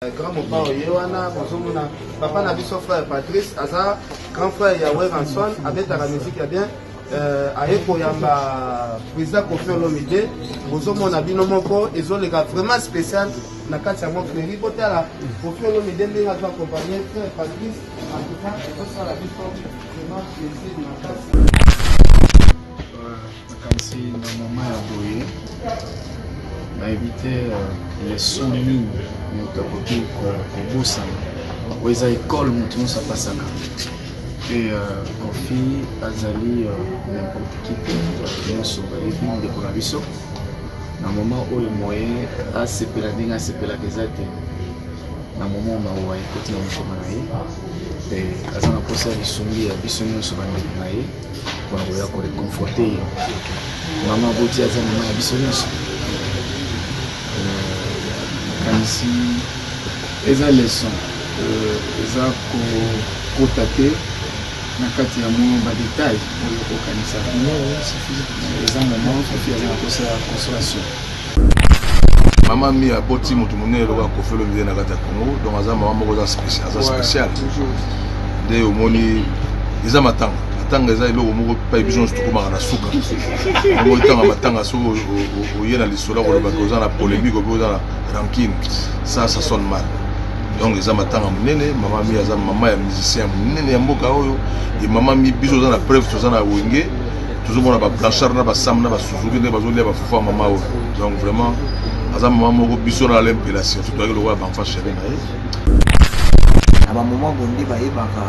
Grand Mopa Oyewana, papa n'a vu son frère Patrice, Aza, grand frère Yahweh Ranson, avec la musique bien. Avec Koyamba, président Kofi Olomide, Bozomon a bino moko, ils ont les gars vraiment spécial. Nakati à mon frère, Botala, Kofi Olomide, nous avons accompagné frère Patrice, en tout cas, et ça la vie vraiment plaisir de Nakati dans mon main à Boye, m'a évité les sons mines, mais au côté au Bossa, où ils ont école, nous ça passe là. Et Kofi Azali n'importe qui peut bien sauver les films de Konabiso. Dans le moment où le moyen a séparé la dingue, a séparé la déserte. Dans le moment où on a écouté dans le chemin, et Azan a posé à Bissongi, à Bissongi sur la Naï, pour nous réconforter. Maman Boti Azan a Bissongi. Quand ici, ils ont les sons, ils ont contacté. Nakati ya mwa ba détail pour kanisa eza moment Kofi aza kosa consolation mama mi a boti mutu munene loka Kofi Olomide na kati ya Congo donc aza mama moko za spécial nde omoni eza matanga eza eloko moko pa biso nyonso tokomaka na suka yango etanga matanga soki oye na lisolo koloba ke oza na polémique obe oza na rancune ça sonne mal. Donc les amateurs munene maman mi aza maman ya musicien munene ya mboka oyo et maman mi biso za na preuve toza na wenge toujours mona ba blanchard na ba sam na ba suzuki ne bazolia ba fufa maman oyo donc vraiment aza maman moko biso na l'impélation tout doit le voir enfant chéri na ye aba moment bondi ba yebaka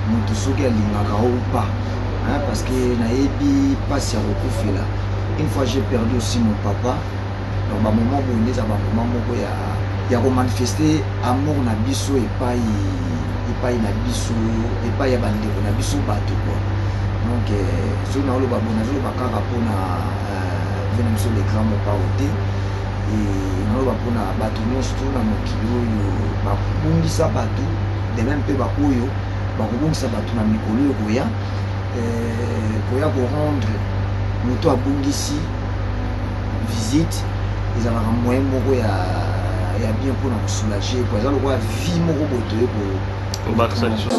mutu soki alingaka ou pas parce que na yebi passe ya kokufela une fois j'ai perdu aussi mon papa donc ba moment bondi za ba moment moko ya manifester amour na biso epai na biso epai ya bandeko na biso bato quoi donc so na oloba bona zo ba kaka pona venir sur les grands Mopa ote et na oloba pona bato nyonso na mokili oyo bakubungisa bato de même pe bakoyo bakubungisa bato na mikolo oyo koya ko rendre moto abungisi visite ezalaka moyen moko ya bien pour nous soulager par exemple quoi vie mon robot pour battre ça les choses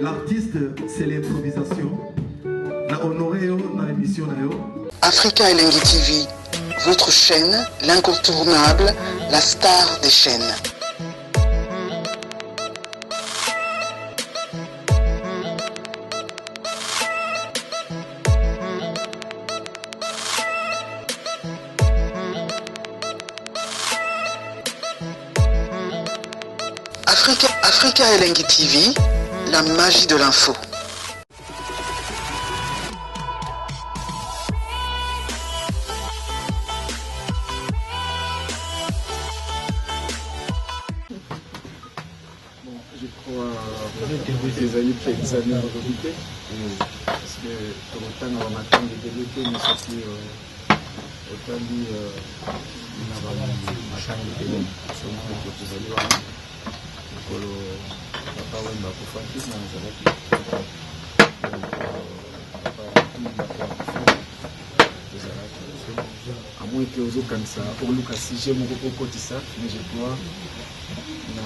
l'artiste, c'est l'improvisation. La honoré dans l'émission. Africa Elengi TV, votre chaîne, l'incontournable, la star des chaînes. Africa Elengi TV, la magie de l'info. Je crois que les années peut des années en vérité parce que autant on va attendre de développer mais aussi autant dit on va machin de développer sur le projet papa wemba kufuatia na nzalaki à moins que aux kanisa oluka sujet moko kokotisa mais je crois na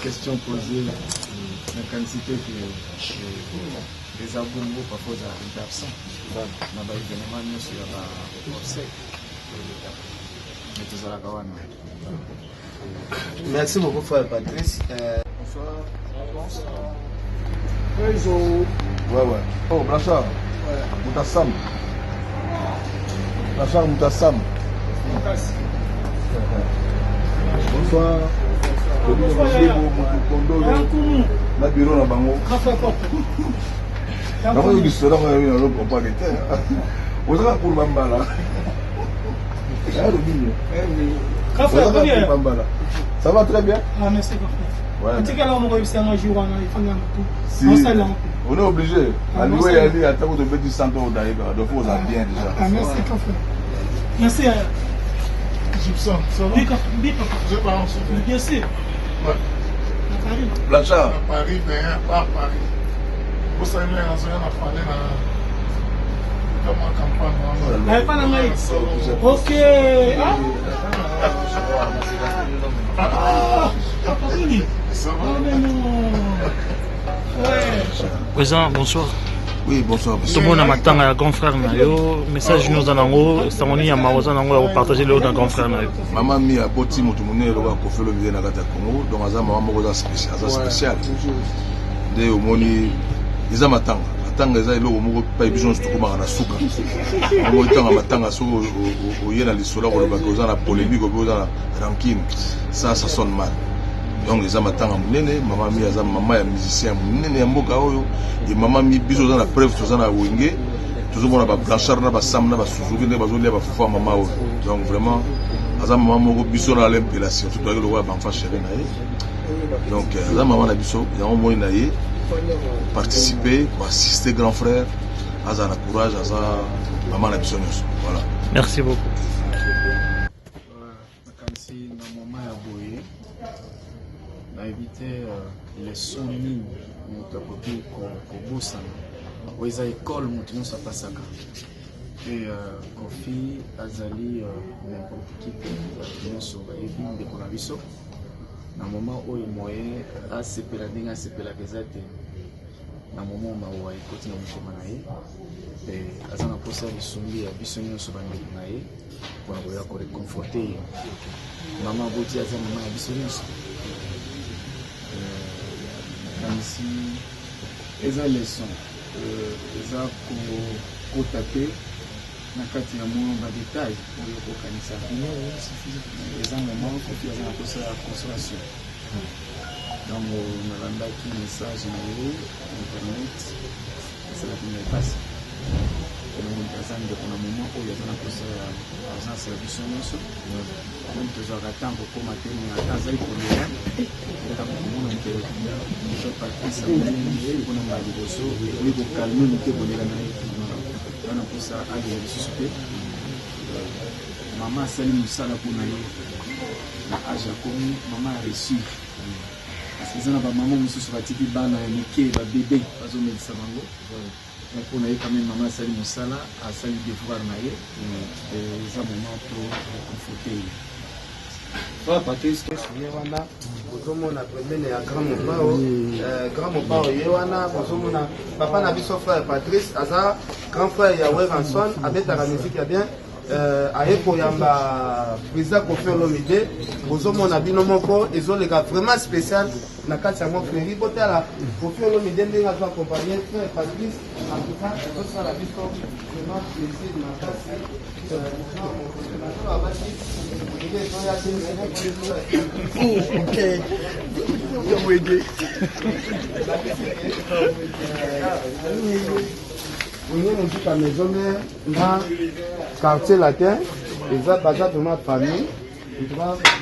question posée la quantité que les abonnés parfois sont absents na ba événement nyonso ya ba obsèques mais tozalaka wana. Merci beaucoup, frère Patrice. Bonsoir. Ouais. Oh, Blanchard. Moutassam. Blanchard Moutassam. Bonsoir. na bureau na bango bango yo restaurant oyo na comprendre te ozaka pour bambala ça va très bien. Ah merci beaucoup. Si on est obligé à louer à dire à temps de mettre du centre d'ailleurs donc vous avez bien déjà. Ah merci beaucoup. Merci Gibson. Ça va? Je parle bien sûr. Blanchard. Paris, mais pas Paris. Vous savez, on a parlé dans ma campagne. Ok. Président, bonsoir. Oui, bonsoir. Tout le monde a un grand frère. Message nous en ango, Samoni a marosa nango partager le grand frère. Maman mi a boti moto monene loba ko felo bien na kata Congo, donc aza maman moko za spécial. De omoni iza matanga. Matanga eza eloko moko pa biso to kuma na suka. Ngo tanga matanga so o yena lisolo ko loba ko za na polémique ko za na rancune. Ça sonne mal. Donc les amatanga munene maman mi aza maman ya musicien munene ya mboka oyo et maman mi biso za na preuve to za na wenge toujours bona ba Blanchard na ba Sam na ba Suzuki ne bazo lia ba fufa maman oyo donc vraiment aza maman moko biso na l'impélation tout doit le roi ba enfant chéri na ye donc aza maman na biso ya moni na ye participer pour assister grand frère aza na courage aza maman na biso nyonso voilà. Merci beaucoup. Éviter les sons mines notre côté Kobosan où ils école montent ça passe et Kofi Azali n'importe qui peut sur et puis de Konabiso dans moment où il moyen à se pelader à se pelader dans moment où il continue à cheminer et azana posa lisumbi ya bisonyo so bandi nae pour avoir ko réconforter maman boti azana maman ya bisonyo ici les leçons les a contacté na kati ya mo ba détail pour le kanisa les a moment qu'on fait la consolation donc on a mandé un message na internet ça la première passe on a besoin de un moment où il y a une présence service nous même toujours attendre pour matin mais attendre pour le je partie ça on a mal au so et pour calmer nous que bonne on a pour ça à la société maman Salim Sala pour na âge comme maman a reçu parce que ça na ba maman musu batiki bana mike ba bébé bazo medisa bango pour na quand même maman Salim Sala a sali devoir na ye et ça moment pour conforter. Patrice Yewana, Bozomona Premier et Grand Mopao Yewana, Bozomona, Papa Nabiso frère Patrice, Aza, grand frère Yahweh Ranson, avec la musique a bien, Aeko Yamba, Président Kofi Olomide, Bozomona Binomoko, ils ont les gars vraiment spécial, Nakati Amon Fleri, Botala, Kofi Olomide, les gars accompagnés, frère Patrice, en tout cas, tout ça la Biso, vraiment plaisir, la maison dans quartier latin, ils ont pas vraiment famille.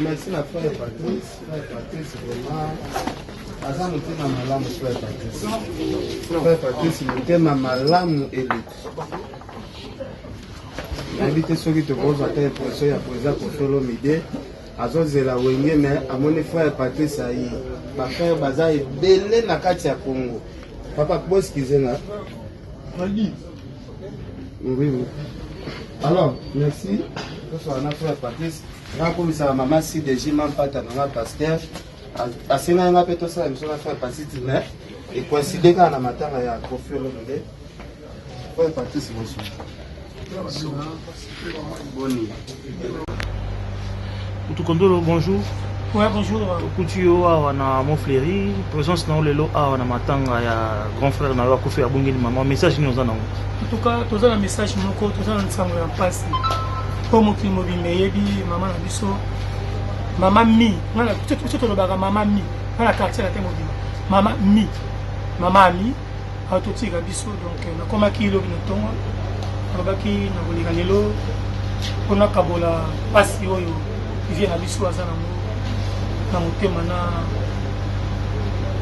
Merci à frère Patrice. Frère Patrice, vraiment. Frère Patrice, il était malamu élite. Invité ceux qui te posent à telle pression, il y a président Kofi Olomide. Azozela wenge mais à mon frère Patrice Aïe. Ma frère Baza est belé na kati ya Congo. Papa, pourquoi excusez là? Oui, oui. Alors, merci. Ce soit notre frère Patrice. Grand commissaire maman si déjà même pas ta maman pasteur. À ce moment-là, peut-être ça, je vais faire Patrice mais et coïncider quand on matin il y a Kofi Olomide. Frère Patrice, bonsoir. Utukondolo, bonjour. Ouais, bonjour. Kutio awa na Montfléry, présence na lelo awa na matanga ya grand frère na Kofi abungeli maman message ni ozana. En tout cas, tous un message moko, tous un ensemble en passe. Comme qui mobile yebi maman na biso Maman Mi, tout le bagarre, Maman Mi, dans la quartier, la thème Maman Mi, Maman Ami, autotique à Bissot, donc, comme à qui il y a une tongue, on a qui n'a pas les lots, on a Kabola, passe, il vient à Bissot à Zanamo, dans mon thème,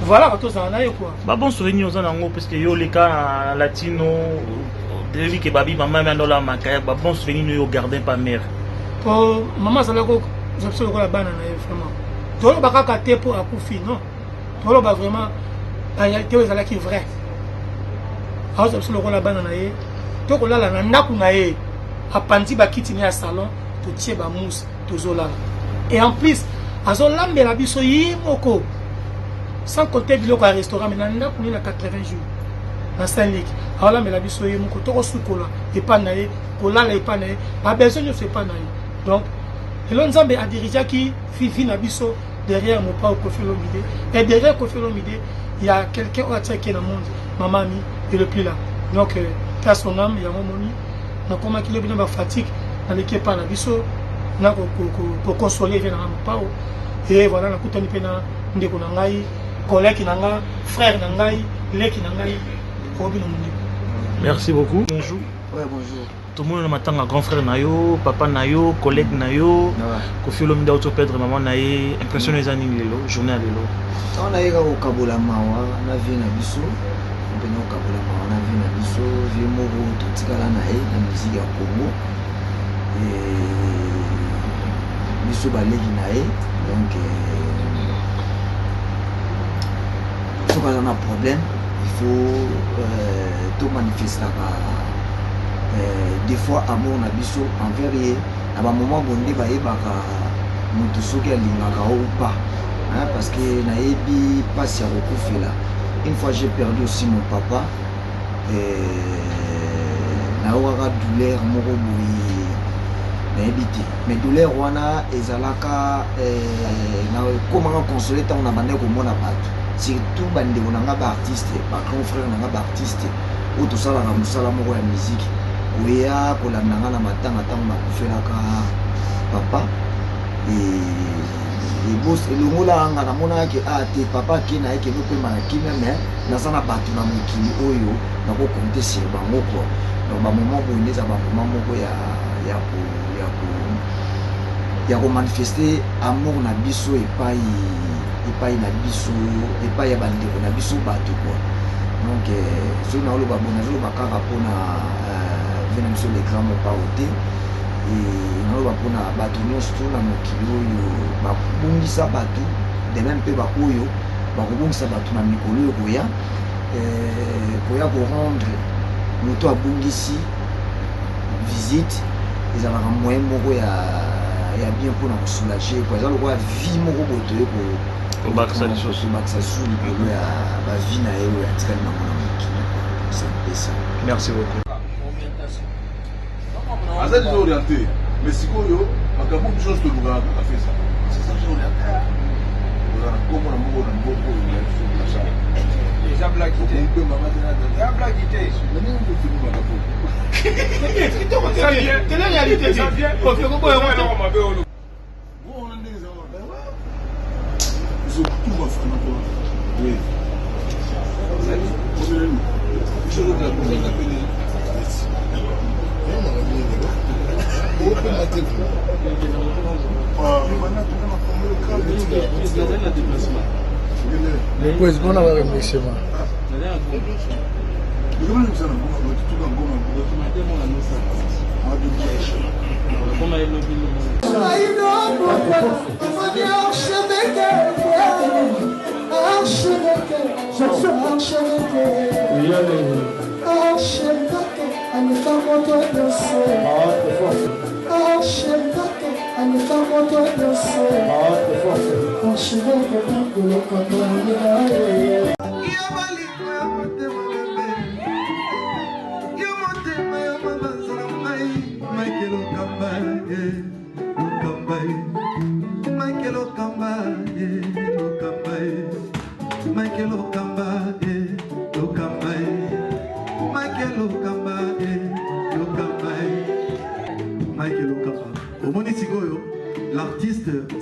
voilà, tout ça, on a quoi. Bah bon souvenir aux anangos parce que yo les cas latino, depuis que babi maman m'a dans la macaille, bah bon souvenir nous au gardien pas mère. Pour maman ça l'a quoi, j'ai besoin de la banane vraiment. Tout le bac à terre pour à couper non. Tout le bac vraiment, la réalité est là qui est vrai. Alors j'ai besoin de la banane naé. Tout le là la naku naé, à panti bakiti ni à salon, tout tiens ba mousse, tout zola. Et en plus, à zola mais la biso yimoko. Sans compter le restaurant, mais on a 80 jours dans Saint-Luc. Alors là, mais la biso est mon côté sous cola et pas naïe, cola et pas naïe. Pas besoin de faire pas naïe. Donc, l'on a dirigé qui fifi na biso derrière mon père Kofi Olomide. Et derrière Kofi Olomide, il y a quelqu'un qui est dans le monde, maman mi, il est plus là. Donc, qu'à son âme, il y a mon ami. Donc, comment qu'il est venu ma fatigue dans l'équipe par la biso, pour consoler mon père. Et voilà, la coutane pena ndeko na ngai. Collègue nanga, frère nangai, leki nangai, merci beaucoup. Bonjour. Ouais, bonjour. Tout le monde m'attend à grand frère nayo, papa nayo, collègue nayo. Kofi Olomide auto perdre maman naye, impressionné les années lelo, journée à lelo. On a eu au Kabola Mawa, on a vu na biso, on peut au Kabola Mawa, on a vu na biso, vieux moro tout tikala naye, la musique à Congo. Et biso balegi naye, donc il faut qu'on a un problème, il faut tout manifester des fois amour na biso envers ye à un moment donné ba yebaka mutu soki alingaka ou pas parce que na yebi passe ya kokufela. Une fois j'ai perdu aussi mon papa na okaka douleur moko boye na yebi te mais douleur wana ezalaka na komaka consoler ntango na bande komona bato surtout bandeko nanga ba artiste ba grand frère nanga ba artiste o to sala na musala moko ya musique oya kolandanga na matanga ntango nakufelaka papa et boss elongola anga namonaki te papa ke na yeke nopema na kimia mais naza na bato na mokili oyo nakokonte sur bango quoi. Donc bamoment boye nde eza bamoment moko ya komanifeste amour na biso epai na biso epai ya bandeko na biso bato quoi. Donc soki naoloba bo nazoloba kaka mpona vena biso le grand mopa ote naoloba mpona bato nyonso to na mokili oyo babongisa bato de même mpe baoyo bakobongisa bato na mikolo oyo koya korendre moto abongisi visite ezalaka moyen moko ya bien mpona kosoulage quoi. Eza lokola vie moko boto ye kobakisa su likolo ya bavie na ye oyo atikali nango na mokili sepesa. Merci beaucoup. aza déjà orienté mais sikoyo makambo biso nyonso tolukaka kaka fesa c'est ça déjà orienté oza na kombo na moko na mboko eza blaki te mpe mama eza blaki te nani ndofini makambo tele réalité te kofeko boyo mabe olo bona ndenge za mabe biso tout va faire na toi oui biso ndo la kombo na pele Depois, vamos lá me chamar.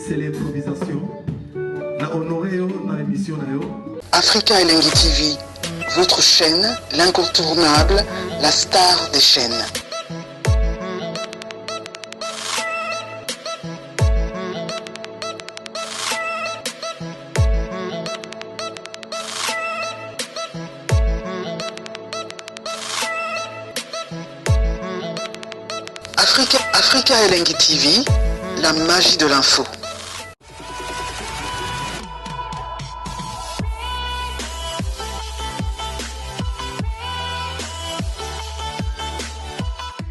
c'est l'improvisation. Na honoré yo na émission na yo. Africa Elengi TV, votre chaîne, l'incontournable, la star des chaînes. Africa Elengi TV, la magie de l'info.